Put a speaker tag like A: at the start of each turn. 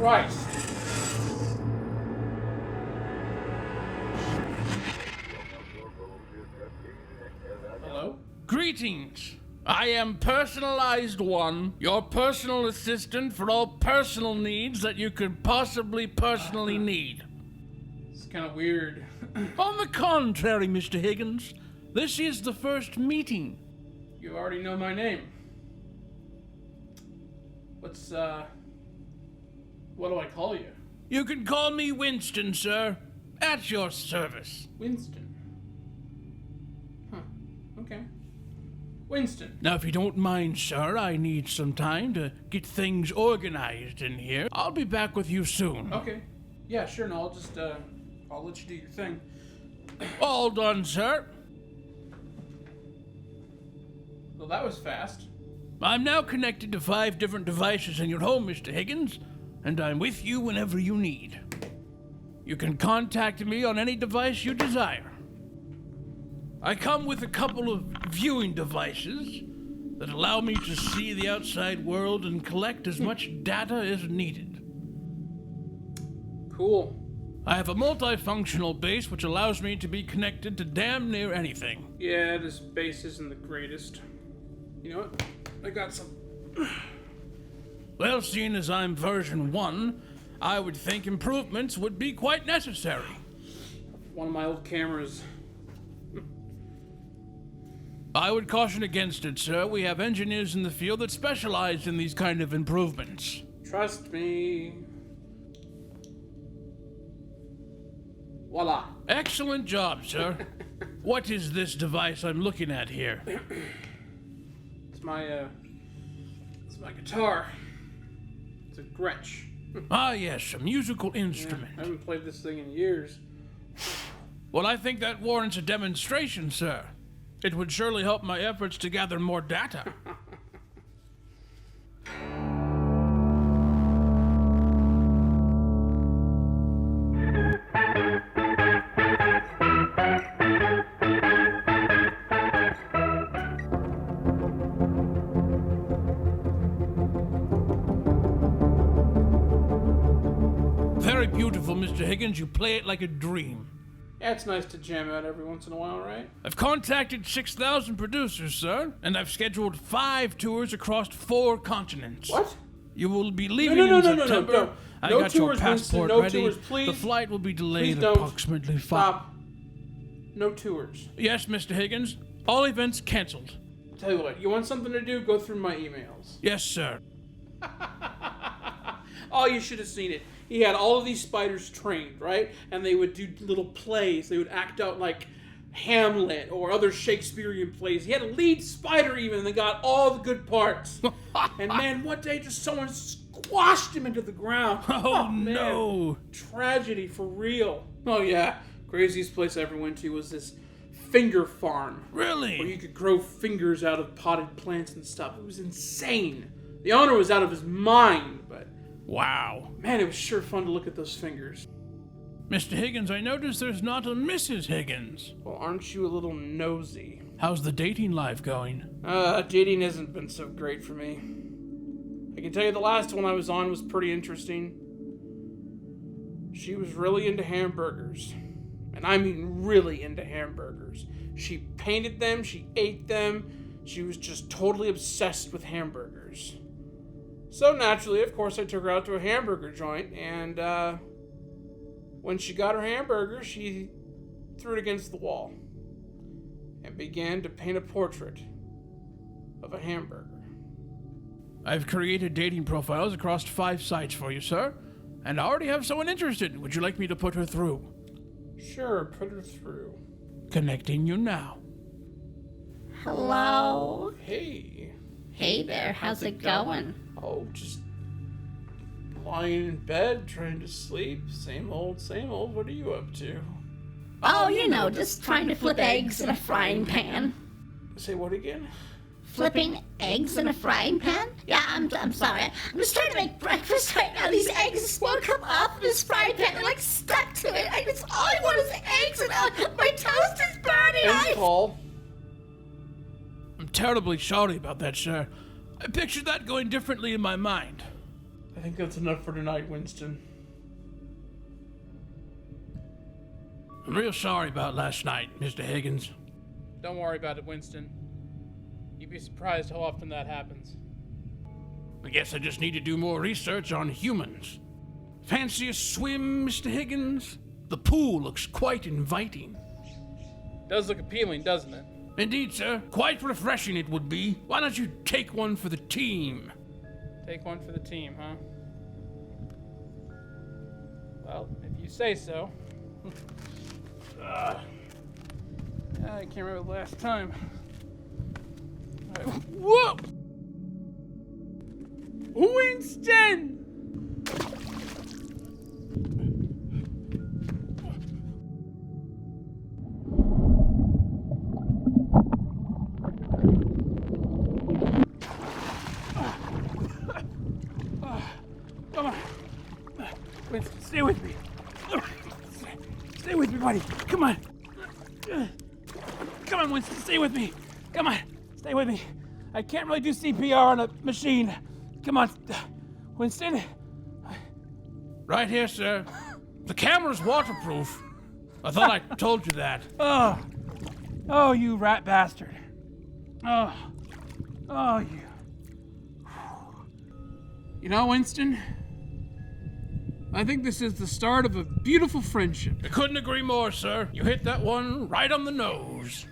A: Christ. Hello?
B: Greetings. I am Personalized One, your personal assistant for all personal needs that you could possibly personally need.
A: It's kind of weird.
B: On the contrary, Mr. Higgins, this is the first meeting.
A: You already know my name. What do I call you?
B: You can call me Winston, sir. At your service.
A: Winston. Huh. Okay. Winston.
B: Now, if you don't mind, sir, I need some time to get things organized in here. I'll be back with you soon.
A: Okay. Yeah, sure. No, I'll let you do your thing.
B: All done, sir.
A: Well, that was fast.
B: I'm now connected to 5 different devices in your home, Mr. Higgins, and I'm with you whenever you need. You can contact me on any device you desire. I come with a couple of viewing devices that allow me to see the outside world and collect as much data as needed.
A: Cool.
B: I have a multifunctional base which allows me to be connected to damn near anything.
A: Yeah, this base isn't the greatest. You know what? I got some.
B: Well, seeing as I'm version 1, I would think improvements would be quite necessary.
A: One of my old cameras.
B: I would caution against it, sir. We have engineers in the field that specialize in these kind of improvements.
A: Trust me. Voila.
B: Excellent job, sir. What is this device I'm looking at here?
A: It's my guitar. It's a Gretsch.
B: Ah, yes, a musical
A: Yeah,
B: instrument.
A: I haven't played this thing in years.
B: Well, I think that warrants a demonstration, sir. It would surely help my efforts to gather more data. Very beautiful, Mr. Higgins. You play it like a dream.
A: Yeah, it's nice to jam out every once in a while, right?
B: I've contacted 6,000 producers, sir, and I've scheduled 5 tours across 4 continents.
A: What?
B: You will be leaving
A: No,
B: in September.
A: no.
B: I
A: No
B: got
A: tours,
B: your
A: Winston,
B: passport
A: no
B: ready.
A: tours, please.
B: The flight will be delayed
A: Please don't.
B: approximately 5.
A: Stop. No tours.
B: Yes, Mr. Higgins. All events canceled.
A: Tell you what, you want something to do? Go through my emails.
B: Yes, sir.
A: Oh, you should have seen it. He had all of these spiders trained, right? And they would do little plays. They would act out like Hamlet or other Shakespearean plays. He had a lead spider even, and they got all the good parts. And man, one day just someone squashed him into the ground.
B: Oh,
A: man.
B: no.
A: Tragedy for real. Oh yeah, craziest place I ever went to was this finger farm.
B: Really?
A: Where you could grow fingers out of potted plants and stuff. It was insane. The owner was out of his mind, but
B: Wow.
A: man, it was sure fun to look at those fingers.
B: Mr. Higgins, I notice there's not a Mrs. Higgins.
A: Well, aren't you a little nosy?
B: How's the dating life going?
A: Dating hasn't been so great for me. I can tell you the last one I was on was pretty interesting. She was really into hamburgers. And I mean really into hamburgers. She painted them, she ate them, she was just totally obsessed with hamburgers. So naturally, of course, I took her out to a hamburger joint, and when she got her hamburger, she threw it against the wall and began to paint a portrait of a hamburger.
B: I've created dating profiles across 5 sites for you, sir, and I already have someone interested. Would you like me to put her through?
A: Sure, put her through.
B: Connecting you now.
C: Hello.
A: Hey.
C: Hey there, how's it going?
A: Oh, just lying in bed, trying to sleep. Same old, same old. What are you up to?
C: Oh, you know, just trying to flip eggs in a frying pan.
A: Say what again?
C: Flipping eggs in a frying pan? Yeah, I'm sorry. I'm just trying to make breakfast right now. These eggs just won't come off of this frying pan. They're like stuck to it. I just, all I want is eggs, and my toast is burning.
A: And Paul.
B: I'm terribly sorry about that, sir. I pictured that going differently in my mind.
A: I think that's enough for tonight, Winston.
B: I'm real sorry about last night, Mr. Higgins.
A: Don't worry about it, Winston. You'd be surprised how often that happens.
B: I guess I just need to do more research on humans. Fancy a swim, Mr. Higgins? The pool looks quite inviting.
A: Does look appealing, doesn't it?
B: Indeed, sir. Quite refreshing it would be. Why don't you take one for the team?
A: Take one for the team, huh? Well, if you say so. I can't remember the last time. All right. Whoa! Winston! Come on. Winston, stay with me. Stay with me, buddy. Come on. Come on, Winston, stay with me. Come on, stay with me. I can't really do CPR on a machine. Come on, Winston.
B: Right here, sir. The camera's waterproof. I thought I told you that.
A: Oh, you rat bastard. Oh, you. You know, Winston, I think this is the start of a beautiful friendship.
B: I couldn't agree more, sir. You hit that one right on the nose.